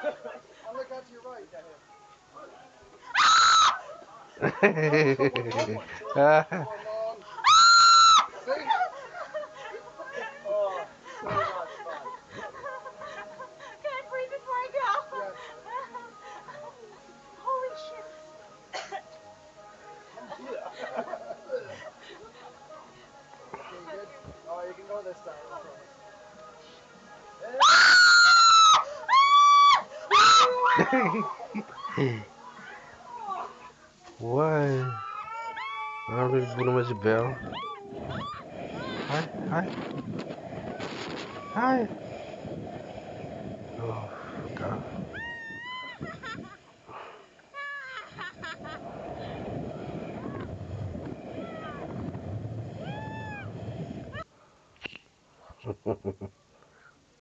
I'll look out to your right. Come on, Mom. See? Oh, so much fun. Can I breathe before I go? Yes. Holy shit. Okay, you good? Alright, you can go this time, I promise. What? I'm really putting much bell. Hi, hi, hi. Oh, God.